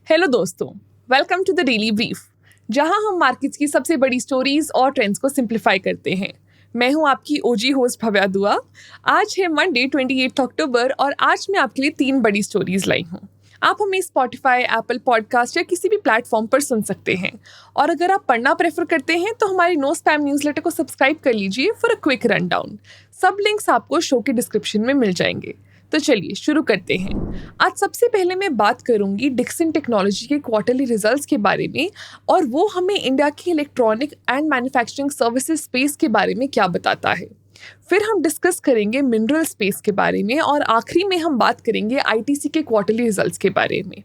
Hello दोस्तों, welcome to the daily brief, जहां हम मार्केट्स की सबसे बड़ी स्टोरीज और ट्रेंड्स को सिंप्लीफाई करते हैं। मैं हूं आपकी ओजी होस्ट भव्या दुआ। आज है मंडे 28 अक्टूबर और आज मैं आपके लिए 3 बड़ी स्टोरीज लाई हूं। आप हमें स्पॉटिफाई, एप्पल पॉडकास्ट या किसी भी प्लेटफॉर्म पर सुन सकते हैं। और अगर आप पढ़ना प्रेफर करते हैं तो हमारी नो स्पैम न्यूज़लेटर को सब्सक्राइब कर लीजिए for a quick run down. सब लिंक्स आपको शो के डिस्क्रिप्शन में मिल जाएंगे। तो चलिए शुरू करते हैं। आज सबसे पहले मैं बात करूंगी डिक्सन टेक्नोलॉजी के क्वार्टरली रिजल्ट्स के बारे में और वो हमें इंडिया की electronic and manufacturing services space के बारे में क्या बताता है। फिर हम डिस्कस करेंगे मिनरल स्पेस के बारे में और आखिरी में हम बात करेंगे आईटीसी के क्वार्टरली रिजल्ट्स के बारे में।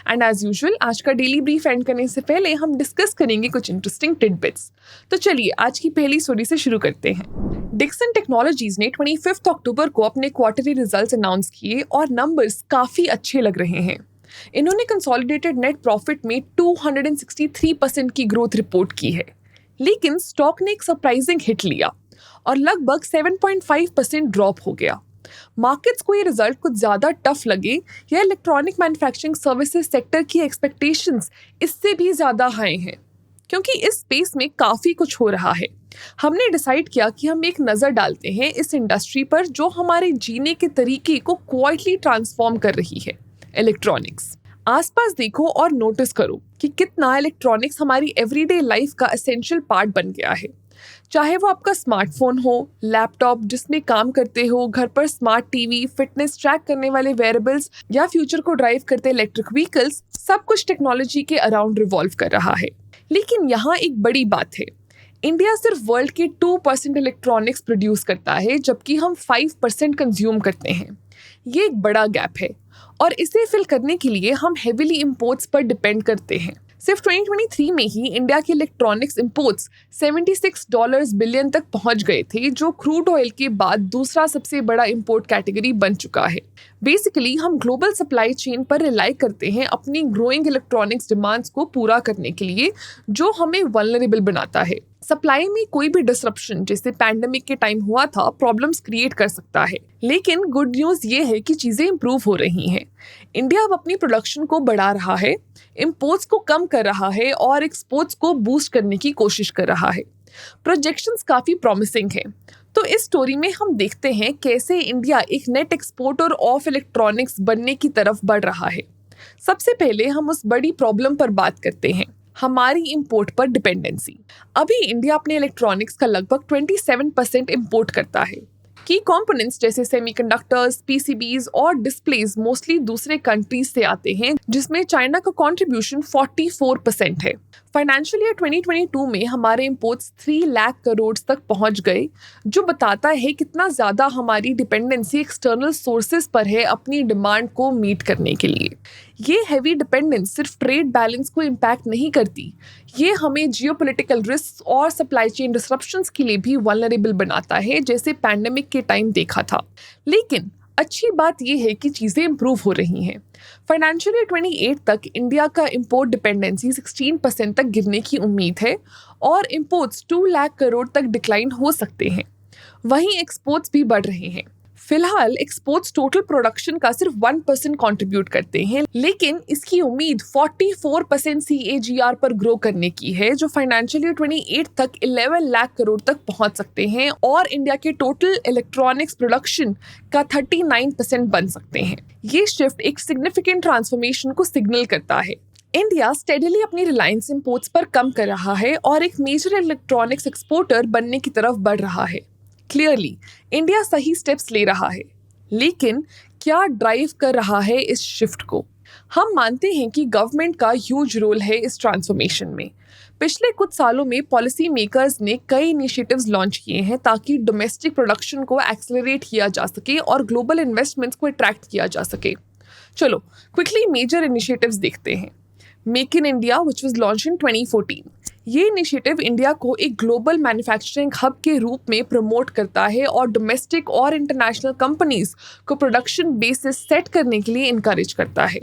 एंड एज यूजुअल आज का डेली ब्रीफ एंड करने से पहले हम डिस्कस करेंगे कुछ इंटरेस्टिंग टिडबिट्स। तो चलिए आज की पहली स्टोरी से शुरू करते हैं। डिक्सन टेक्नोलॉजीज ने 25 अक्टूबर को अपने क्वार्टरली रिजल्ट्स अनाउंस किए और नंबर्स काफ़ी अच्छे लग रहे हैं। इन्होंने कंसोलिडेटेड नेट प्रॉफिट में 263% की ग्रोथ रिपोर्ट की है, लेकिन स्टॉक ने एक सरप्राइजिंग हिट लिया और लगभग 7.5% ड्रॉप हो गया। मार्केट्स को ये रिजल्ट कुछ ज़्यादा टफ लगे या इलेक्ट्रॉनिक मैन्युफैक्चरिंग सर्विसेज सेक्टर की एक्सपेक्टेशंस इससे भी ज़्यादा हाई हैं, क्योंकि इस स्पेस में काफ़ी कुछ हो रहा है। हमने डिसाइड किया कि हम एक नज़र डालते हैं इस इंडस्ट्री पर जो हमारे जीने के तरीके को क्वाइटली ट्रांसफॉर्म कर रही है, इलेक्ट्रॉनिक्स। आसपास देखो और नोटिस करो कि कितना इलेक्ट्रॉनिक्स हमारी एवरीडे लाइफ का एसेंशियल पार्ट बन गया है। चाहे वो आपका स्मार्टफोन हो, लैपटॉप जिसमें काम करते हो, घर पर स्मार्ट टीवी, फिटनेस ट्रैक करने वाले वेयरेबल्स या फ्यूचर को ड्राइव करते इलेक्ट्रिक व्हीकल्स, सब कुछ टेक्नोलॉजी के अराउंड रिवॉल्व कर रहा है। लेकिन यहाँ एक बड़ी बात है, इंडिया सिर्फ वर्ल्ड के 2% इलेक्ट्रॉनिक्स प्रोड्यूस करता है, जबकि हम 5% कंज्यूम करते हैं। ये एक बड़ा गैप है और इसे फिल करने के लिए हम हेविली इंपोर्ट्स पर डिपेंड करते हैं। सिर्फ 2023 में ही इंडिया के इलेक्ट्रॉनिक्स इंपोर्ट्स $76 बिलियन तक पहुंच गए थे, जो क्रूड ऑयल के बाद दूसरा सबसे बड़ा इंपोर्ट कैटेगरी बन चुका है। बेसिकली हम ग्लोबल सप्लाई चेन पर रिलाई करते हैं अपनी ग्रोइंग इलेक्ट्रॉनिक्स डिमांड्स को पूरा करने के लिए, जो हमें वल्नरेबल बनाता है। सप्लाई में कोई भी डिसरप्शन जैसे पैंडेमिक के टाइम हुआ था प्रॉब्लम्स क्रिएट कर सकता है, लेकिन गुड न्यूज़ ये है कि चीज़ें इंप्रूव हो रही हैं। इंडिया अब अपनी प्रोडक्शन को बढ़ा रहा है, इंपोर्ट्स को कम कर रहा है और एक्सपोर्ट्स को बूस्ट करने की कोशिश कर रहा है। प्रोजेक्शंस काफ़ी प्रॉमिसिंग हैं। तो इस स्टोरी में हम देखते हैं कैसे इंडिया एक नेट एक्सपोर्टर ऑफ इलेक्ट्रॉनिक्स बनने की तरफ बढ़ रहा है। सबसे पहले हम उस बड़ी प्रॉब्लम पर बात करते हैं, हमारी इंपोर्ट पर डिपेंडेंसी। अभी इंडिया अपने इलेक्ट्रॉनिक्स का लगभग 27% इंपोर्ट करता है। की कंपोनेंट्स जैसे सेमीकंडक्टर्स, पीसीबीज और डिस्प्लेज मोस्टली दूसरे कंट्रीज से आते हैं, जिसमें चाइना का कंट्रीब्यूशन 44% है। फाइनेंशियल ईयर 2022 में हमारे इंपोर्ट्स 3 लाख करोड़ तक पहुंच गए, जो बताता है कितना ज़्यादा हमारी डिपेंडेंसी एक्सटर्नल सोर्सेज पर है अपनी डिमांड को मीट करने के लिए। ये हैवी डिपेंडेंस सिर्फ ट्रेड बैलेंस को इम्पैक्ट नहीं करती, ये हमें जियोपॉलिटिकल रिस्क और सप्लाई चेन डिसरप्शंस के लिए भी वल्नरेबल बनाता है, जैसे पैंडेमिक के टाइम देखा था। लेकिन अच्छी बात यह है कि चीज़ें इंप्रूव हो रही हैं। फाइनेंशियल ईयर 28 तक इंडिया का इंपोर्ट डिपेंडेंसी 16% तक गिरने की उम्मीद है और इंपोर्ट्स 2 लाख करोड़ तक डिक्लाइन हो सकते हैं। वहीं एक्सपोर्ट्स भी बढ़ रहे हैं। फिलहाल एक्सपोर्ट्स टोटल प्रोडक्शन का सिर्फ 1% कंट्रीब्यूट करते हैं, लेकिन इसकी उम्मीद 44% CAGR पर ग्रो करने की है, जो फाइनेंशियल ईयर 28 तक 11 लाख करोड़ तक पहुंच सकते हैं और इंडिया के टोटल इलेक्ट्रॉनिक्स प्रोडक्शन का 39% बन सकते हैं। ये शिफ्ट एक सिग्निफिकेंट ट्रांसफॉर्मेशन को सिग्नल करता है। इंडिया स्टेडली अपनी रिलायंस इंपोर्ट्स पर कम कर रहा है और एक मेजर इलेक्ट्रॉनिक्स एक्सपोर्टर बनने की तरफ बढ़ रहा है। क्लियरली इंडिया सही स्टेप्स ले रहा है, लेकिन क्या ड्राइव कर रहा है इस शिफ्ट को? हम मानते हैं कि गवर्नमेंट का ह्यूज रोल है इस ट्रांसफॉर्मेशन में। पिछले कुछ सालों में पॉलिसी मेकर्स ने कई इनिशिएटिव्स लॉन्च किए हैं ताकि डोमेस्टिक प्रोडक्शन को एक्सेलरेट किया जा सके और ग्लोबल इन्वेस्टमेंट्स को अट्रैक्ट किया जा सके। चलो क्विकली मेजर इनिशिएटिव्स देखते हैं। Make in India which was launch in 2014। ये इनिशिएटिव इंडिया को एक ग्लोबल मैन्युफैक्चरिंग हब के रूप में प्रमोट करता है और डोमेस्टिक और इंटरनेशनल कंपनीज को प्रोडक्शन बेसिस सेट करने के लिए इनकरेज करता है।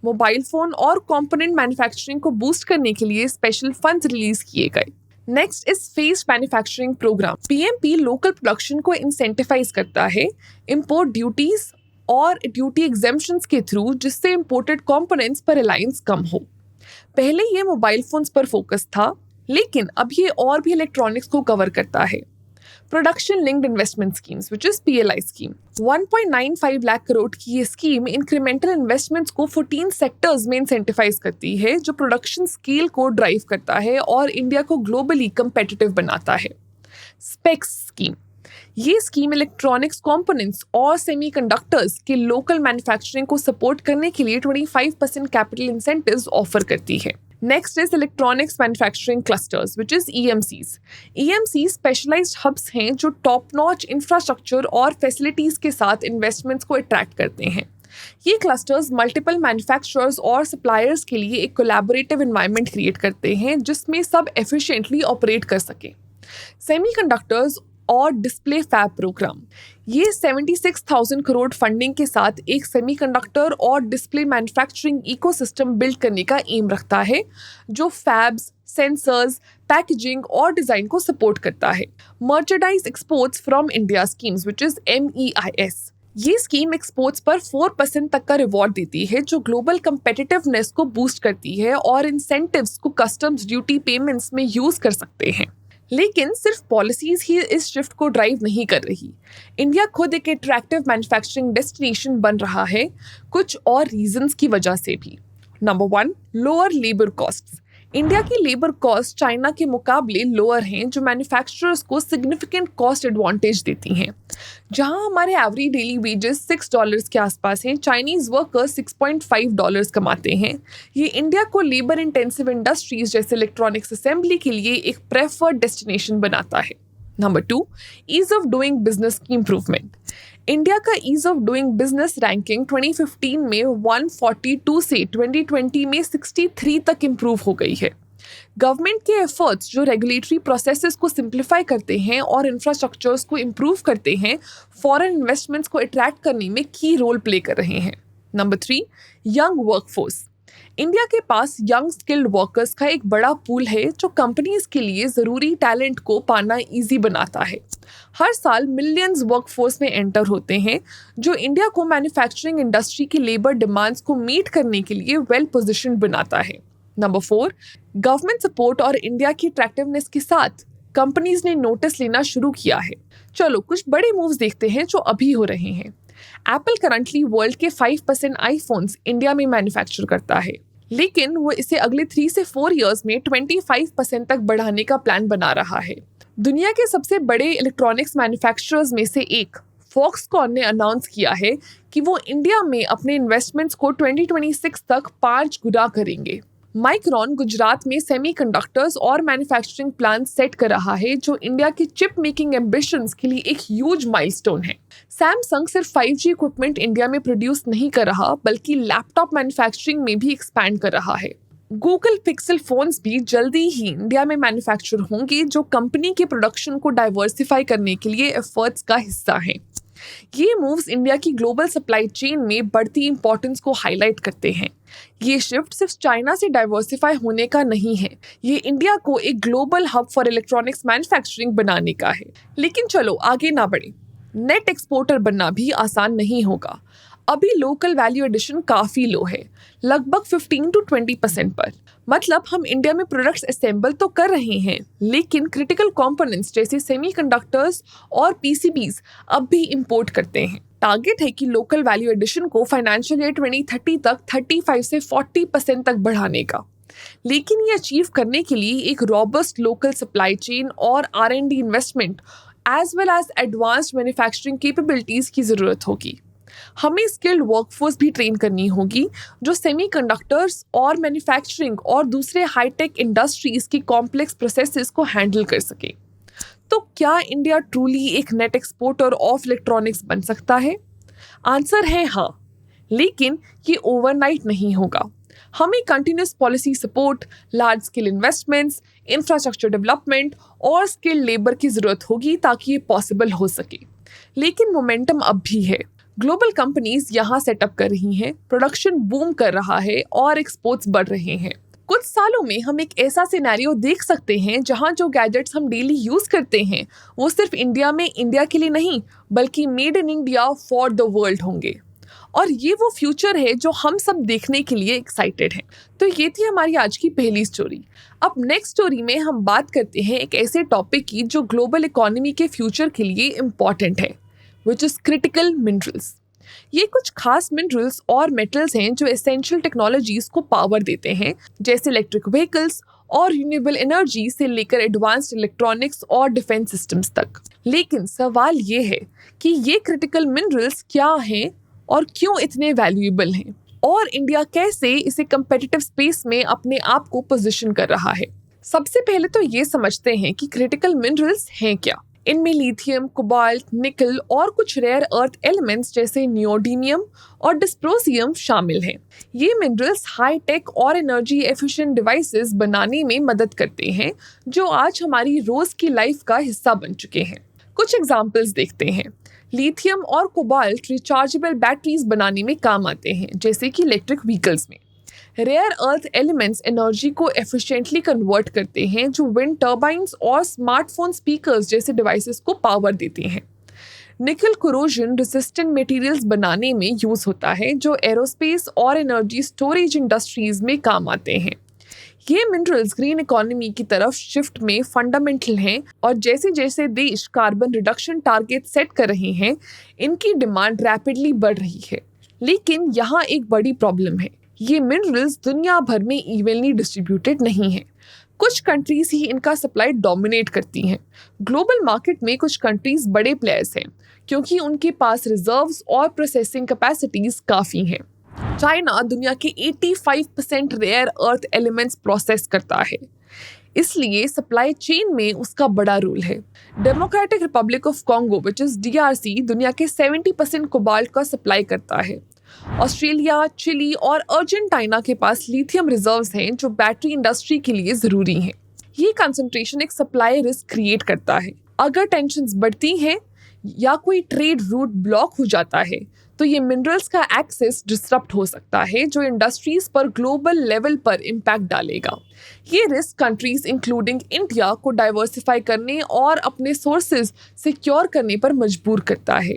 मोबाइल फोन और कंपोनेंट मैन्युफैक्चरिंग को बूस्ट करने के लिए स्पेशल फंड्स रिलीज किए गए। Next is phased manufacturing programme. PMP local production को इंसेंटिवाइज करता है। इंपोर्ट ड्यूटीज और ड्यूटी एग्जेम्पशंस के थ्रू, जिससे इंपोर्टेड कंपोनेंट्स पर रिलायंस कम हो। पहले ये मोबाइल फोन्स पर फोकस था, लेकिन अब ये और भी इलेक्ट्रॉनिक्स को कवर करता है। Production linked investment schemes which is PLI scheme, 1.95 lakh crore की ये स्कीम इंक्रीमेंटल इन्वेस्टमेंट्स को 14 सेक्टर्स में इंसेंटिवाइज करती है, जो प्रोडक्शन स्केल को ड्राइव करता है और इंडिया को ग्लोबली कंपेटिटिव बनाता है। स्पेक्स स्कीम, ये स्कीम इलेक्ट्रॉनिक्स कंपोनेंट्स और सेमीकंडक्टर्स के लोकल मैन्युफैक्चरिंग को सपोर्ट करने के लिए 25% कैपिटल इंसेंटिव्स ऑफर करती है। Next is electronics manufacturing clusters which is EMCs। EMCs specialised hubs हैं जो टॉप नॉच इंफ्रास्ट्रक्चर और फैसिलिटीज के साथ इन्वेस्टमेंट्स को अट्रैक्ट करते हैं। ये क्लस्टर्स मल्टीपल मैन्युफैक्चरर्स और सप्लायर्स के लिए एक कोलैबोरेटिव एनवायरनमेंट क्रिएट करते हैं जिसमें सब एफिशिएंटली ऑपरेट कर सके। सेमीकंडक्टर्स और डिस्प्ले फैब प्रोग्राम, ये 76,000 करोड़ फंडिंग के साथ एक सेमीकंडक्टर और डिस्प्ले मैन्युफैक्चरिंग इकोसिस्टम बिल्ड करने का एम रखता है, जो फैब्स, सेंसर्स, पैकेजिंग और डिजाइन को सपोर्ट करता है। Merchandise exports from India schemes which is MEIS, ये स्कीम एक्सपोर्ट्स पर 4% तक का रिवॉर्ड देती है, जो ग्लोबल कंपेटिटिवनेस को बूस्ट करती है और इंसेंटिव्स को कस्टम्स ड्यूटी पेमेंट्स में यूज कर सकते हैं। लेकिन सिर्फ पॉलिसीज ही इस शिफ्ट को ड्राइव नहीं कर रही। इंडिया खुद एक अट्रैक्टिव मैन्युफैक्चरिंग डेस्टिनेशन बन रहा है, कुछ और रीजंस की वजह से भी। Number 1, lower labour costs. India की लेबर कॉस्ट चाइना के मुकाबले लोअर हैं, जो मैन्युफैक्चरर्स को सिग्निफिकेंट कॉस्ट एडवांटेज देती हैं। जहां हमारे एवरेज डेली वेजेस $6 के आसपास हैं, चाइनीज वर्कर्स $6.5 कमाते हैं। ये इंडिया को लेबर इंटेंसिव इंडस्ट्रीज जैसे इलेक्ट्रॉनिक्स असेंबली के लिए एक प्रेफर्ड डेस्टिनेशन बनाता है। Number 2, ease of doing business की इंप्रूवमेंट। इंडिया का ease of doing business ranking 2015 में 142 से 2020 में 63 तक इंप्रूव हो गई है। गवर्नमेंट के एफर्ट्स जो रेगुलेटरी प्रोसेसेस को सिंप्लीफाई करते हैं और इंफ्रास्ट्रक्चर्स को इम्प्रूव करते हैं, फॉरेन इन्वेस्टमेंट्स को अट्रैक्ट करने में की रोल प्ले कर रहे हैं। Number 3, young workforce. इंडिया के पास यंग स्किल्ड वर्कर्स का एक बड़ा पूल है, जो कंपनीज के लिए ज़रूरी टैलेंट को पाना ईजी बनाता है। हर साल मिलियंस वर्कफोर्स में एंटर होते हैं, जो इंडिया को मैन्युफैक्चरिंग इंडस्ट्री की लेबर डिमांड्स को मीट करने के लिए वेल पोजिशन बनाता है। नंबर 4, गवर्नमेंट सपोर्ट और इंडिया की अट्रैक्टिवनेस के साथ कंपनीज ने नोटिस लेना शुरू किया है। चलो कुछ बड़े मूव्स देखते हैं जो अभी हो रहे हैं। एप्पल करंटली वर्ल्ड के 5% आईफोन्स इंडिया में मैन्युफैक्चर करता है, लेकिन वो इसे अगले 3 से 4 इयर्स में 25% तक बढ़ाने का प्लान बना रहा है। दुनिया के सबसे बड़े इलेक्ट्रॉनिक्स मैन्युफैक्चरर्स में से एक फॉक्सकॉन ने अनाउंस किया है कि वो इंडिया में अपने इन्वेस्टमेंट्स को 2026 तक 5 गुना करेंगे। माइक्रॉन गुजरात में सेमीकंडक्टर्स और मैन्युफैक्चरिंग प्लांट सेट कर रहा है, जो इंडिया की चिप मेकिंग एम्बिशंस के लिए एक ह्यूज माइलस्टोन है। सैमसंग सिर्फ 5G इक्विपमेंट इंडिया में प्रोड्यूस नहीं कर रहा, बल्कि लैपटॉप मैन्युफैक्चरिंग में भी एक्सपैंड कर रहा है। गूगल पिक्सल फोन्स भी जल्दी ही इंडिया में मैन्युफैक्चर होंगे, जो कंपनी के प्रोडक्शन को डाइवर्सिफाई करने के लिए एफर्ट्स का हिस्सा हैं। ये मूव्स इंडिया की ग्लोबल सप्लाई चेन में बढ़ती इंपॉर्टेंस को हाईलाइट करते हैं। ये शिफ्ट सिर्फ चाइना से डाइवर्सिफाई होने का नहीं है, ये इंडिया को एक global hub for electronics manufacturing बनाने का है। लेकिन चलो आगे ना बढ़े, नेट एक्सपोर्टर बनना भी आसान नहीं होगा। अभी लोकल वैल्यू एडिशन काफ़ी लो है, लगभग 15 to 20% पर। मतलब हम इंडिया में प्रोडक्ट्स असेंबल तो कर रहे हैं, लेकिन क्रिटिकल कंपोनेंट्स जैसे सेमीकंडक्टर्स और PCBs अब भी इंपोर्ट करते हैं। टारगेट है कि लोकल वैल्यू एडिशन को फाइनेंशियल ईयर 2030 तक 35 से 40% तक बढ़ाने का। लेकिन ये अचीव करने के लिए एक रॉबस्ट लोकल सप्लाई चेन और R&D investment as well as advanced manufacturing capabilities की ज़रूरत होगी। हमें स्किल्ड वर्कफोर्स भी ट्रेन करनी होगी, जो सेमीकंडक्टर्स और मैन्युफैक्चरिंग और दूसरे हाईटेक इंडस्ट्रीज की कॉम्प्लेक्स प्रोसेसेस को हैंडल कर सके। तो क्या इंडिया ट्रूली एक नेट एक्सपोर्टर ऑफ इलेक्ट्रॉनिक्स बन सकता है? आंसर है हाँ, लेकिन ये ओवरनाइट नहीं होगा। हमें continuous policy support, large scale investments, infrastructure development और स्किल्ड लेबर की ज़रूरत होगी ताकि ये पॉसिबल हो सके। लेकिन मोमेंटम अब भी है। ग्लोबल कंपनीज यहाँ सेटअप कर रही हैं, प्रोडक्शन बूम कर रहा है और एक्सपोर्ट्स बढ़ रहे हैं। कुछ सालों में हम एक ऐसा सिनेरियो देख सकते हैं जहाँ जो गैजेट्स हम डेली यूज करते हैं वो सिर्फ इंडिया में इंडिया के लिए नहीं, बल्कि made in India for the world होंगे। और ये वो फ्यूचर है जो हम सब देखने के लिए एक्साइटेड हैं। तो ये थी हमारी आज की पहली स्टोरी। अब नेक्स्ट स्टोरी में हम बात करते हैं एक ऐसे टॉपिक की जो ग्लोबल इकोनॉमी के फ्यूचर के लिए इम्पॉर्टेंट है, विच इज क्रिटिकल मिनरल्स। ये कुछ खास मिनरल्स और मेटल्स हैं जो एसेंशियल टेक्नोलॉजीज को पावर देते हैं, जैसे इलेक्ट्रिक व्हीकल्स और रिन्यूएबल एनर्जी से लेकर एडवांस्ड इलेक्ट्रॉनिक्स और डिफेंस सिस्टम्स तक। लेकिन सवाल ये है कि ये क्रिटिकल मिनरल्स क्या हैं और क्यों इतने वैल्यूएबल हैं, और इंडिया कैसे इसे कम्पिटिटिव स्पेस में अपने आप को पोजीशन कर रहा है। सबसे पहले तो ये समझते हैं कि क्रिटिकल मिनरल्स हैं क्या। इनमें लिथियम, कोबाल्ट, निकल और कुछ रेयर अर्थ एलिमेंट्स जैसे नियोडीमियम और डिस्प्रोसियम शामिल हैं। ये मिनरल्स हाई टेक और एनर्जी एफिशिएंट डिवाइसेस बनाने में मदद करते हैं, जो आज हमारी रोज की लाइफ का हिस्सा बन चुके हैं। कुछ एग्जाम्पल्स देखते हैं। लिथियम और कोबाल्ट रिचार्जेबल बैटरीज बनाने में काम आते हैं, जैसे कि इलेक्ट्रिक व्हीकल्स में। रेयर अर्थ एलिमेंट्स एनर्जी को एफिशिएंटली कन्वर्ट करते हैं, जो विंड टर्बाइन्स और स्मार्टफोन स्पीकर्स जैसे डिवाइसेस को पावर देते हैं। निकल कोरोजन रेजिस्टेंट मटेरियल्स बनाने में यूज होता है, जो एरोस्पेस और एनर्जी स्टोरेज इंडस्ट्रीज में काम आते हैं। ये मिनरल्स ग्रीन इकोनॉमी की तरफ शिफ्ट में फंडामेंटल हैं, और जैसे जैसे देश कार्बन रिडक्शन टारगेट सेट कर रहे हैं, इनकी डिमांड रैपिडली बढ़ रही है। लेकिन यहाँ एक बड़ी प्रॉब्लम है, ये मिनरल्स दुनिया भर में इवनली डिस्ट्रीब्यूटेड नहीं है। कुछ कंट्रीज ही इनका सप्लाई डोमिनेट करती हैं। ग्लोबल मार्केट में कुछ कंट्रीज बड़े प्लेयर्स हैं, क्योंकि उनके पास रिजर्व्स और प्रोसेसिंग कैपेसिटीज काफ़ी हैं। चाइना दुनिया के 85% रेयर अर्थ एलिमेंट्स प्रोसेस करता है, इसलिए सप्लाई चेन में उसका बड़ा रोल है। Democratic Republic of Congo which is DRC दुनिया के 70% कोबाल्ट का सप्लाई करता है। ऑस्ट्रेलिया, चिली और अर्जेंटीना के पास लिथियम रिजर्व्स हैं, जो बैटरी इंडस्ट्री के लिए ज़रूरी हैं। ये कंसंट्रेशन एक सप्लाई रिस्क क्रिएट करता है। अगर टेंशन्स बढ़ती हैं या कोई ट्रेड रूट ब्लॉक हो जाता है, तो ये मिनरल्स का एक्सेस डिसरप्ट हो सकता है, जो इंडस्ट्रीज पर ग्लोबल लेवल पर इम्पैक्ट डालेगा। ये रिस्क कंट्रीज इंक्लूडिंग इंडिया को डाइवर्सिफाई करने और अपने सोर्सेज सिक्योर करने पर मजबूर करता है।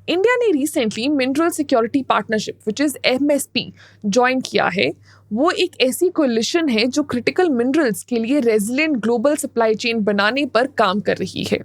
इंडिया ने recently mineral security partnership which is MSP join किया है। वो एक ऐसी कोलिशन है जो क्रिटिकल मिनरल्स के लिए रेजिलिएंट ग्लोबल सप्लाई चेन बनाने पर काम कर रही है।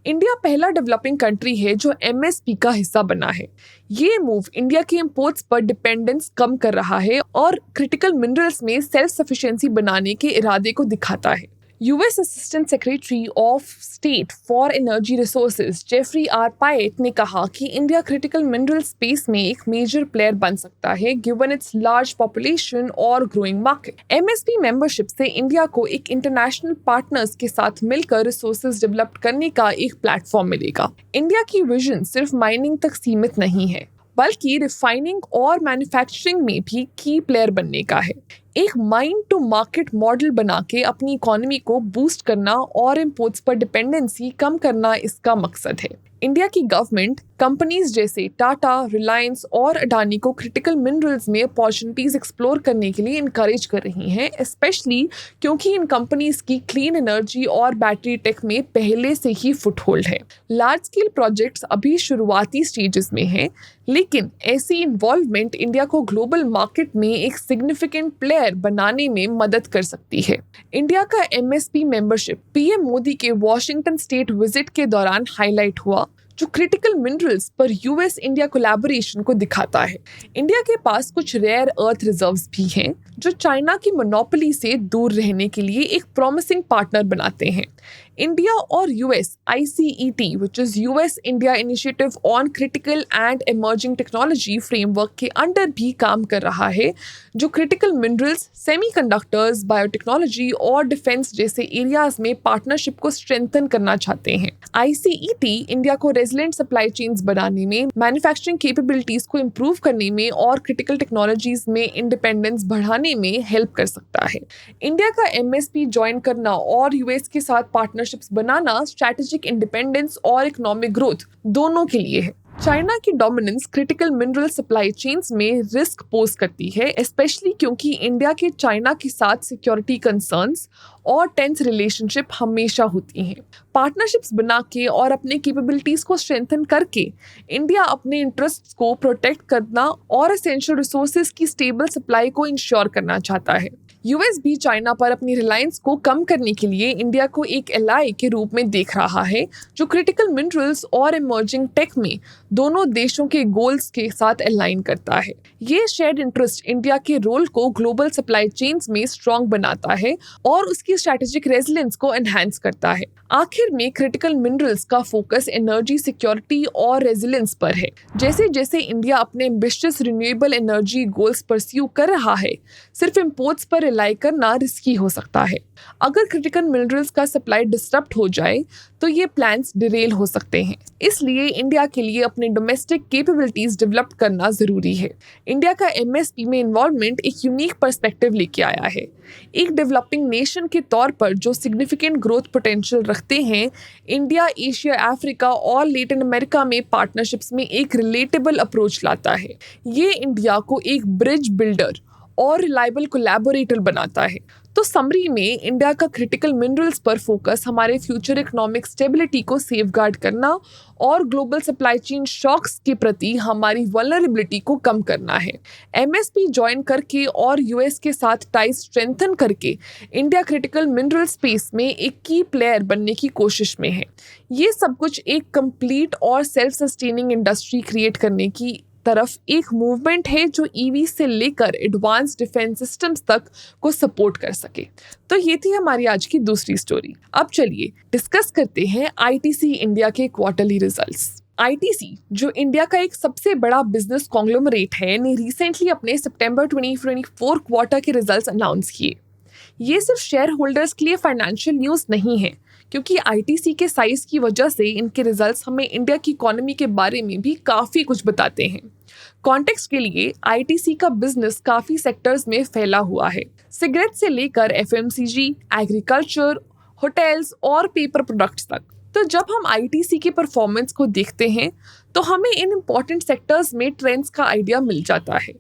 इंडिया पहला डेवलपिंग कंट्री है जो MSP का हिस्सा बना है। ये मूव इंडिया के इंपोर्ट्स पर डिपेंडेंस कम कर रहा है और क्रिटिकल मिनरल्स में सेल्फ सफिशिएंसी बनाने के इरादे को दिखाता है। US assistant secretary of state for energy resources Geoffrey R Pyatt ने कहा कि इंडिया क्रिटिकल मिनरल स्पेस में एक मेजर प्लेयर बन सकता है, गिवन इट्स लार्ज पॉपुलेशन और ग्रोइंग मार्केट। MSP मेंबरशिप से इंडिया को एक इंटरनेशनल पार्टनर्स के साथ मिलकर रिसोर्सेज डेवलप करने का एक प्लेटफॉर्म मिलेगा। इंडिया की विजन सिर्फ माइनिंग तक सीमित नहीं है, बल्कि रिफाइनिंग और मैन्युफैक्चरिंग में भी की प्लेयर बनने का है। एक माइन टू मार्केट मॉडल बना के अपनी इकोनॉमी को बूस्ट करना और इंपोर्ट्स पर डिपेंडेंसी कम करना इसका मकसद है। इंडिया की गवर्नमेंट कंपनीज जैसे टाटा, रिलायंस और अडानी को क्रिटिकल मिनरल्स में अपॉर्चुनिटीज एक्सप्लोर करने के लिए इनकरेज कर रही हैं, स्पेशली क्योंकि इन कंपनीज की क्लीन एनर्जी और बैटरी टेक में पहले से ही फुटहोल्ड है। लार्ज स्केल प्रोजेक्ट्स अभी शुरुआती स्टेजेस में हैं, लेकिन ऐसी इन्वॉल्वमेंट इंडिया को ग्लोबल मार्केट में एक सिग्निफिकेंट प्लेयर बनाने में मदद कर सकती है। इंडिया का MSP मेंबरशिप PM मोदी के वॉशिंगटन स्टेट विजिट के दौरान हाईलाइट हुआ, जो क्रिटिकल मिनरल्स पर US इंडिया कोलैबोरेशन को दिखाता है। इंडिया के पास कुछ रेयर अर्थ रिजर्व्स भी हैं, जो चाइना की मोनोपोली से दूर रहने के लिए एक प्रॉमिसिंग पार्टनर बनाते हैं। इंडिया और US ICET which is US India initiative on critical and emerging technology framework के अंडर भी काम कर रहा है, जो क्रिटिकल मिनरल्स, सेमीकंडक्टर्स, बायोटेक्नोलॉजी और डिफेंस जैसे एरियाज में पार्टनरशिप को स्ट्रेंथन करना चाहते हैं। ICET इंडिया को रेजिलिएंट सप्लाई चेन्स बनाने में, मैन्युफैक्चरिंग कैपेबिलिटीज को इम्प्रूव करने में और क्रिटिकल टेक्नोलॉजीज में इंडिपेंडेंस बढ़ाने में हेल्प कर सकता है। इंडिया का MSP ज्वाइन करना और US के साथ पार्टनरशिप्स बनाना स्ट्रैटेजिक इंडिपेंडेंस और इकोनॉमिक ग्रोथ दोनों के लिए है। चाइना की dominance critical mineral supply chains में रिस्क पोज करती है, स्पेशली क्योंकि इंडिया के चाइना के साथ सिक्योरिटी कंसर्न्स और टेंस रिलेशनशिप हमेशा होती हैं। पार्टनरशिप्स बना के और अपने कैपेबिलिटीज को स्ट्रेंथन करके इंडिया अपने इंटरेस्ट्स को प्रोटेक्ट करना और एसेंशियल रिसोर्सेज की स्टेबल सप्लाई को इंश्योर करना चाहता है। यूएस भी चाइना पर अपनी रिलायंस को कम करने के लिए इंडिया को एक एलाई के रूप में देख रहा है, जो क्रिटिकल मिनरल्स और इमर्जिंग टेक में दोनों देशों के गोल्स के साथ अलाइन करता है। ये शेयर्ड इंटरेस्ट इंडिया के रोल को ग्लोबल सप्लाई चेन्स में स्ट्रॉन्ग बनाता है और उसकी स्ट्रैटेजिक रेजिलियंस को एनहांस करता है। आखिर में क्रिटिकल मिनरल्स का फोकस एनर्जी सिक्योरिटी और रेजिलियंस पर है। जैसे जैसे इंडिया अपने ambitious renewable energy goals pursue कर रहा है, सिर्फ इंपोर्ट्स पर रिलाई करना रिस्की हो सकता है। अगर क्रिटिकल मिनरल्स का सप्लाई डिस्टर्ब हो जाए तो ये प्लान्स डिरेल हो सकते हैं। इसलिए इंडिया के लिए अपने डोमेस्टिक कैपेबिलिटीज डेवलप करना जरूरी है। इंडिया का एमएसपी में इन्वॉल्वमेंट एक यूनिक पर्सपेक्टिव लेके आया है। एक डेवलपिंग नेशन के तौर पर जो सिग्निफिकेंट ग्रोथ पोटेंशियल रखते हैं, इंडिया एशिया, अफ्रीका और लैटिन अमेरिका में पार्टनरशिप्स में एक रिलेटेबल अप्रोच लाता है। ये इंडिया को एक ब्रिज बिल्डर और रिलायबल कोलैबोरेटर बनाता है। तो समरी में इंडिया का क्रिटिकल मिनरल्स पर फोकस हमारे फ्यूचर इकोनॉमिक स्टेबिलिटी को सेफगार्ड करना और ग्लोबल सप्लाई चेन शॉक्स के प्रति हमारी वल्नरेबिलिटी को कम करना है। एमएसपी ज्वाइन करके और यूएस के साथ टाइज स्ट्रेंथन करके इंडिया क्रिटिकल मिनरल स्पेस में एक की प्लेयर बनने की कोशिश में है। ये सब कुछ एक कंप्लीट और सेल्फ सस्टेनिंग इंडस्ट्री क्रिएट करने की तरफ एक मूवमेंट है जो ईवी से लेकर एडवांस डिफेंस सिस्टम्स तक को सपोर्ट कर सके। तो ये थी हमारी आज की दूसरी स्टोरी। अब चलिए डिस्कस करते हैं आईटीसी इंडिया के क्वार्टरली रिजल्ट्स। आईटीसी, जो इंडिया का एक सबसे बड़ा बिजनेस कॉन्ग्लोमरेट है, ने रिसेंटली अपने सितंबर 2024 क्वार्टर के रिजल्ट्स अनाउंस किए। ये सिर्फ शेयर होल्डर्स के लिए फाइनेंशियल न्यूज़ नहीं है, क्योंकि आईटीसी के साइज की वजह से इनके रिजल्ट्स हमें इंडिया की इकोनॉमी के बारे में भी काफ़ी कुछ बताते हैं। कॉन्टेक्स्ट के लिए आईटीसी का बिजनेस काफ़ी सेक्टर्स में फैला हुआ है, सिगरेट से लेकर एफएमसीजी, एग्रीकल्चर, होटल्स और पेपर प्रोडक्ट्स तक। तो जब हम आईटीसी के परफॉर्मेंस को देखते हैं तो हमें इन इम्पॉर्टेंट सेक्टर्स में ट्रेंड्स का आइडिया मिल जाता है।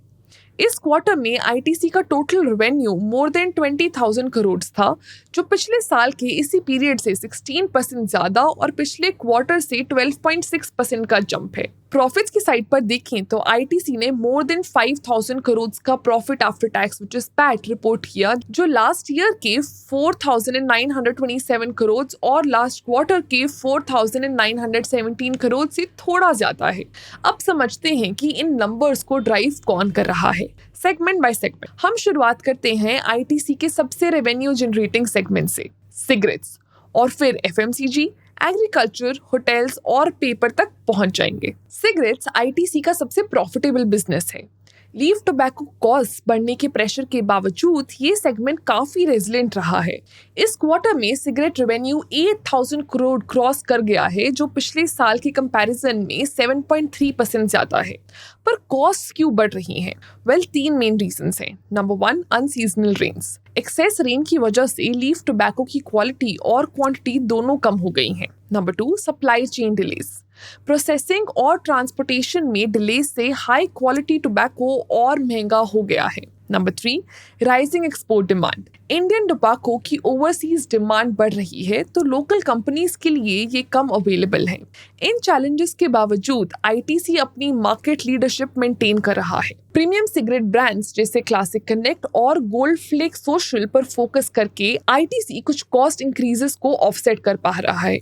इस क्वार्टर में आईटीसी का total revenue more than 20,000 crore था, जो पिछले साल के इसी पीरियड से 16% ज़्यादा और पिछले क्वार्टर से 12.6% का जंप है। प्रॉफिट्स की साइड पर देखें तो आईटीसी ने मोर देन 5,000 करोड़ का profit after tax which is PAT report किया, जो लास्ट ईयर के 4,927 करोड़ और लास्ट क्वार्टर के 4,917 करोड़ से थोड़ा ज्यादा है। अब समझते हैं कि इन नंबर्स को ड्राइव कौन कर रहा है। सेगमेंट बाय सेगमेंट हम शुरुआत करते हैं आईटीसी के सबसे रेवेन्यू जनरेटिंग सेगमेंट से, सिगरेट्स, और फिर एफएमसीजी, एग्रीकल्चर, होटल्स और पेपर तक पहुंच जाएंगे। सिगरेट्स आईटीसी का सबसे प्रॉफिटेबल बिजनेस है। लीफ टोबैको कॉस्ट बढ़ने के प्रेशर के बावजूद ये सेगमेंट काफी रेजिलेंट रहा है। इस क्वार्टर में सिगरेट रेवेन्यू 8,000 करोड़ क्रॉस कर गया है, जो पिछले साल के कंपैरिजन में 7.3% ज्यादा है। पर कॉस्ट क्यों बढ़ रही हैं? वेल, 3 मेन रीजंस हैं। Number 1, unseasonal rains. Excess rain की वजह से लीफ टोबैको की क्वालिटी और क्वांटिटी दोनों कम हो गई हैं। Number 2, supply chain delays. Processing और ट्रांसपोर्टेशन में डिले से हाई क्वालिटी टोबैको और महंगा हो गया है। Number 3, rising export demand. Indian tobacco की ओवरसीज डिमांड बढ़ रही है, तो लोकल कंपनीज के लिए ये कम अवेलेबल है। इन चैलेंजेस के बावजूद आईटीसी अपनी मार्केट लीडरशिप मेंटेन कर रहा है। प्रीमियम सिगरेट ब्रांड्स जैसे क्लासिक कनेक्ट और गोल्ड फ्लेक सोशल पर फोकस करके आईटीसी कुछ कॉस्ट इंक्रीजेस को ऑफसेट कर पा रहा है।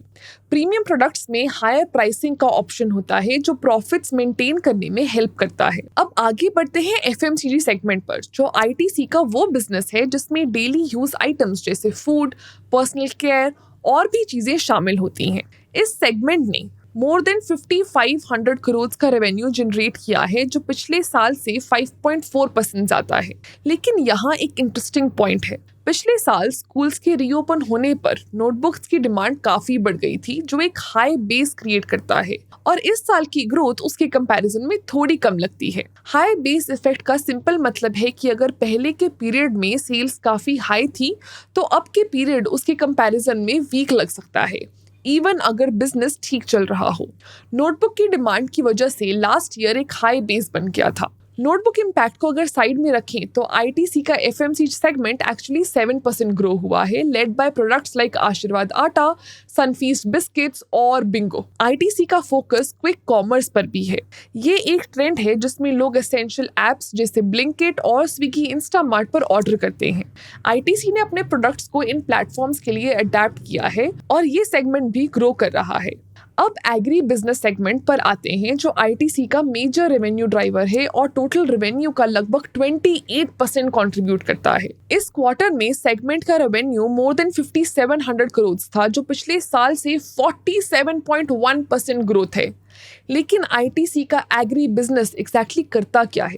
प्रीमियम प्रोडक्ट्स में हायर प्राइसिंग का ऑप्शन होता है, जो प्रॉफिट्स मेंटेन करने में हेल्प करता है। अब आगे बढ़ते हैं एफएमसीजी सेगमेंट पर, जो आईटीसी का वो बिजनेस है जिसमें डेली यूज आइटम्स जैसे फूड, पर्सनल केयर और भी चीजें शामिल होती हैं। इस सेगमेंट ने मोर देन 5,500 करोड़ का रेवेन्यू जनरेट किया है, जो पिछले साल से 5.4% ज्यादा है। लेकिन यहाँ एक इंटरेस्टिंग पॉइंट है। पिछले साल स्कूल्स के रीओपन होने पर नोटबुक्स की डिमांड काफी बढ़ गई थी, जो एक हाई बेस क्रिएट करता है, और इस साल की ग्रोथ उसके कंपैरिजन में थोड़ी कम लगती है। हाई बेस इफेक्ट का सिंपल मतलब है कि अगर पहले के पीरियड में सेल्स काफी हाई थी, तो अब के पीरियड उसके कंपैरिजन में वीक लग सकता है। इवन अगर बिजनेस ठीक चल रहा हो। नोटबुक की डिमांड की वजह से लास्ट ईयर एक हाई बेस बन गया था। नोटबुक इम्पैक्ट को अगर साइड में रखें तो आईटीसी का एफएमसीजी सेगमेंट एक्चुअली 7% ग्रो हुआ है, लेड बाय प्रोडक्ट्स लाइक आशीर्वाद आटा, सनफीस्ट बिस्किट्स और बिंगो। आईटीसी का फोकस क्विक कॉमर्स पर भी है। ये एक ट्रेंड है जिसमें लोग एसेंशियल एप्स जैसे ब्लिंकिट और स्विगी इंस्टामार्ट पर ऑर्डर करते हैं। आईटीसी ने अपने प्रोडक्ट्स को इन प्लेटफॉर्म्स के लिए अडेप्ट किया है और ये सेगमेंट भी ग्रो कर रहा है। अब एग्री बिजनेस सेगमेंट पर आते हैं, जो आईटीसी का मेजर रेवेन्यू ड्राइवर है और टोटल रेवेन्यू का लगभग 28% कंट्रीब्यूट करता है। इस क्वार्टर में सेगमेंट का रेवेन्यू मोर देन 5700 करोड़ था, जो पिछले साल से 47.1% ग्रोथ है। लेकिन आईटीसी का एग्री बिजनेस एग्जैक्टली करता क्या है?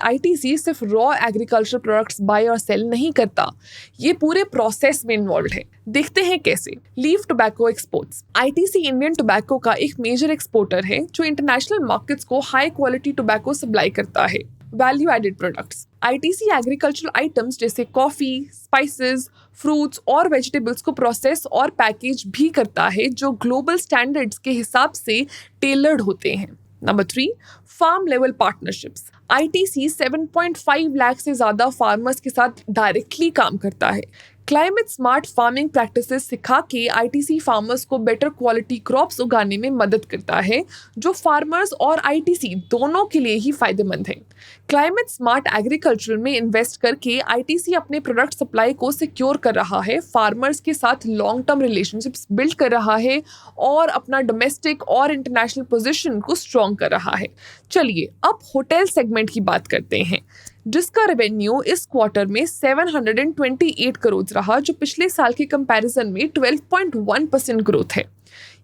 आईटीसी सिर्फ रॉ एग्रीकल्चर प्रोडक्ट्स बाय और सेल नहीं करता, ये पूरे प्रोसेस में इन्वॉल्व है। देखते हैं कैसे। Leaf tobacco exports. ITC Indian tobacco का एक मेजर एक्सपोर्टर है जो इंटरनेशनल मार्केट्स को हाई क्वालिटी टोबैको सप्लाई करता है। Value added products. ITC agricultural items जैसे कॉफी, स्पाइसेस, फ्रूट्स और वेजिटेबल्स को प्रोसेस और पैकेज भी करता है, जो ग्लोबल स्टैंडर्ड्स के हिसाब से टेलर्ड होते हैं। Number 3, farm level partnerships. ITC 7.5 lakh से ज्यादा फार्मर्स के साथ डायरेक्टली काम करता है। क्लाइमेट स्मार्ट फार्मिंग प्रैक्टिसेस सिखा के आईटीसी फार्मर्स को बेटर क्वालिटी क्रॉप्स उगाने में मदद करता है, जो फार्मर्स और आईटीसी दोनों के लिए ही फायदेमंद है। क्लाइमेट स्मार्ट एग्रीकल्चर में इन्वेस्ट करके आईटीसी अपने प्रोडक्ट सप्लाई को सिक्योर कर रहा है, फार्मर्स के साथ लॉन्ग टर्म रिलेशनशिप्स बिल्ड कर रहा है और अपना डोमेस्टिक और इंटरनेशनल पोजीशन को स्ट्रॉन्ग कर रहा है। चलिए अब होटल सेगमेंट की बात करते हैं, जिसका रेवेन्यू इस क्वार्टर में 728 करोड़ रहा, जो पिछले साल के कंपैरिजन में 12.1% ग्रोथ है।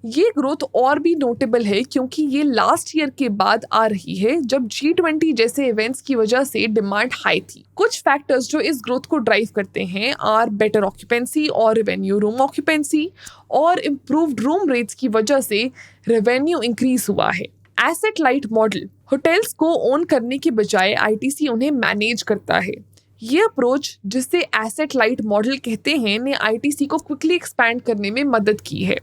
ये ग्रोथ और भी नोटेबल है क्योंकि ये लास्ट ईयर के बाद आ रही है, जब G20 जैसे इवेंट्स की वजह से डिमांड हाई थी। कुछ फैक्टर्स जो इस ग्रोथ को ड्राइव करते हैं आर बेटर ऑक्यूपेंसी और रेवेन्यू रूम ऑक्यूपेंसी, और इम्प्रूव्ड रूम रेट्स की वजह से रेवेन्यू इंक्रीज हुआ है। Asset light model. होटल्स को ओन करने के बजाय आईटीसी उन्हें मैनेज करता है। ये अप्रोच, जिसे एसेट लाइट मॉडल कहते हैं, ने आईटीसी को क्विकली एक्सपैंड करने में मदद की है।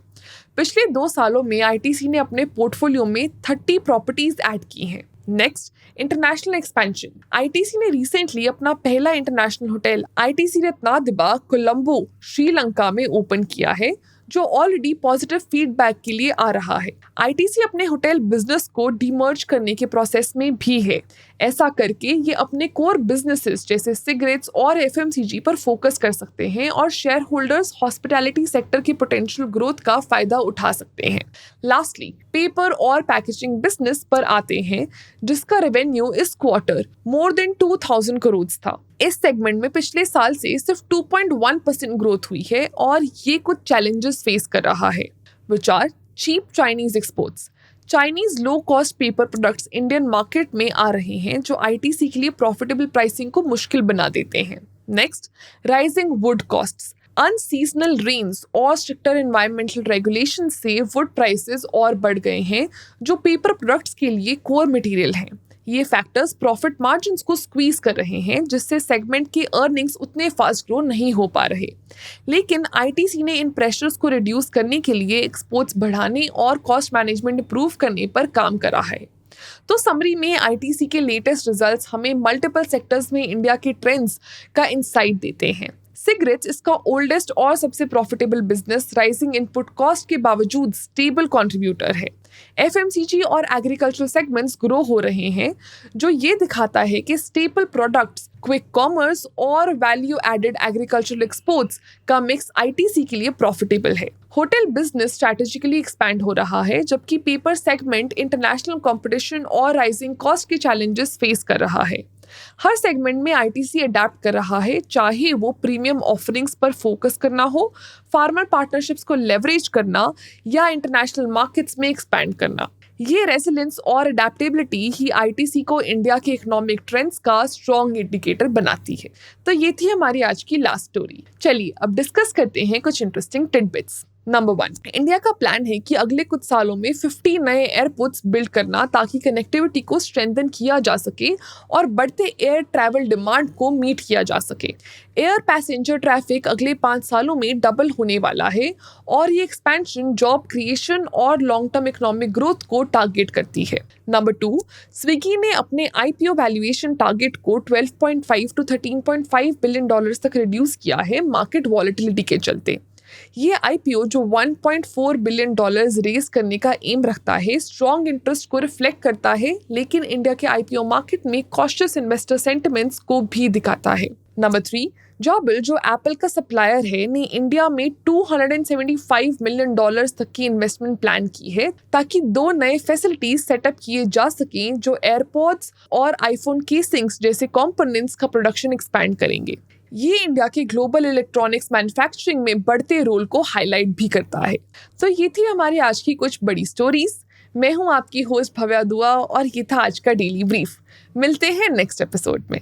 पिछले 2 सालों में आईटीसी ने अपने पोर्टफोलियो में 30 प्रॉपर्टीज ऐड की हैं। Next, international expansion. आईटीसी ने रिसेंटली अपना पहला international hotel ITC Ratnadipa Colombo Sri में ओपन किया है, जो ऑलरेडी पॉजिटिव फीडबैक के लिए आ रहा है। आईटीसी अपने होटल बिजनेस को डीमर्ज करने के प्रोसेस में भी है। ऐसा करके ये अपने कोर बिजनेसेस जैसे सिगरेट्स और एफएमसीजी पर फोकस कर सकते हैं और शेयर होल्डर्स हॉस्पिटैलिटी सेक्टर की पोटेंशियल ग्रोथ का फायदा उठा सकते हैं। लास्टली, पेपर और पैकेजिंग बिजनेस पर आते हैं, जिसका रेवेन्यू इस क्वार्टर मोर देन 2000 करोड़ था। इस सेगमेंट में पिछले साल से सिर्फ 2.1% ग्रोथ हुई है और ये कुछ चैलेंजेस फेस कर रहा है, which are cheap Chinese exports. Chinese low cost paper products Indian market में आ रहे हैं, जो आईटीसी के लिए प्रॉफिटेबल प्राइसिंग को मुश्किल बना देते हैं। Next, rising wood costs. Unseasonal rains और स्ट्रिक्टर एनवायरमेंटल रेगुलेशन से वुड प्राइसेस और बढ़ गए हैं, जो पेपर प्रोडक्ट्स के लिए कोर मटेरियल हैं। ये फैक्टर्स प्रॉफिट मार्जिन्स को स्क्वीज कर रहे हैं, जिससे सेगमेंट के अर्निंग्स उतने फास्ट ग्रो नहीं हो पा रहे। लेकिन आईटीसी ने इन प्रेशर्स को रिड्यूस करने के लिए एक्सपोर्ट्स बढ़ाने और कॉस्ट मैनेजमेंट इंप्रूव करने पर काम करा है। तो समरी में आईटीसी के लेटेस्ट रिजल्ट्स हमें मल्टीपल सेक्टर्स में इंडिया के ट्रेंड्स का इंसाइट देते हैं। सिगरेट्स इसका ओल्डेस्ट और सबसे profitable business rising input cost के बावजूद स्टेबल कंट्रीब्यूटर है। एफएमसीजी और एग्रीकल्चरल सेगमेंट्स ग्रो हो रहे हैं, जो ये दिखाता है कि स्टेपल प्रोडक्ट्स, क्विक कॉमर्स और वैल्यू एडेड एग्रीकल्चरल एक्सपोर्ट्स का मिक्स आईटीसी के लिए प्रॉफिटेबल है। होटल बिजनेस स्ट्रैटेजिकली एक्सपैंड हो रहा है, जबकि पेपर सेगमेंट इंटरनेशनल कंपटीशन और राइजिंग कॉस्ट के चैलेंजेस फेस कर रहा है। हर सेगमेंट में आईटीसी अडेप्ट कर रहा है, चाहे वो प्रीमियम ऑफरिंग्स पर फोकस करना हो, फार्मर पार्टनरशिप्स को लेवरेज करना या इंटरनेशनल मार्केट्स में एक्सपैंड करना। ये रेजिलियंस और अडेप्टेबिलिटी ही आईटीसी को इंडिया के इकोनॉमिक ट्रेंड्स का स्ट्रॉन्ग इंडिकेटर बनाती है। तो ये थी हमारी आज की लास्ट स्टोरी। चलिए अब डिस्कस करते हैं कुछ इंटरेस्टिंग टिडबिट्स। नंबर 1, इंडिया का प्लान है कि अगले कुछ सालों में 50 नए एयरपोर्ट्स बिल्ड करना ताकि कनेक्टिविटी को स्ट्रेंथन किया जा सके और बढ़ते एयर ट्रैवल डिमांड को मीट किया जा सके। एयर पैसेंजर ट्रैफिक अगले 5 सालों में डबल होने वाला है और ये एक्सपेंशन जॉब क्रिएशन और लॉन्ग टर्म इकोनॉमिक ग्रोथ को टारगेट करती है। नंबर 2, स्विगी ने अपने आईपीओ वैल्यूएशन टारगेट को 12.5 टू 13.5 बिलियन डॉलर्स तक रिड्यूस किया है मार्केट वॉलेटिलिटी के चलते। ये आईपीओ जो 1.4 बिलियन डॉलर्स रेज करने का एम रखता है, स्ट्रॉन्ग इंटरेस्ट को रिफ्लेक्ट करता है, लेकिन इंडिया के आईपीओ मार्केट में कॉशियस इन्वेस्टर सेंटिमेंट्स को भी दिखाता है। नंबर 3, जॉबिल जो एप्पल का सप्लायर है ने इंडिया में 275 मिलियन डॉलर्स तक की इन्वेस्टमेंट प्लान की है ताकि 2 नए फैसिलिटीज सेटअप किए जा सकें जो एयरपॉड्स और आईफोन केसिंग्स जैसे कंपोनेंट्स का प्रोडक्शन एक्सपैंड करेंगे। ये इंडिया के ग्लोबल इलेक्ट्रॉनिक्स मैन्युफैक्चरिंग में बढ़ते रोल को हाईलाइट भी करता है। तो ये थी हमारी आज की कुछ बड़ी स्टोरीज। मैं हूँ आपकी होस्ट भव्या दुआ और ये था आज का डेली ब्रीफ। मिलते हैं नेक्स्ट एपिसोड में।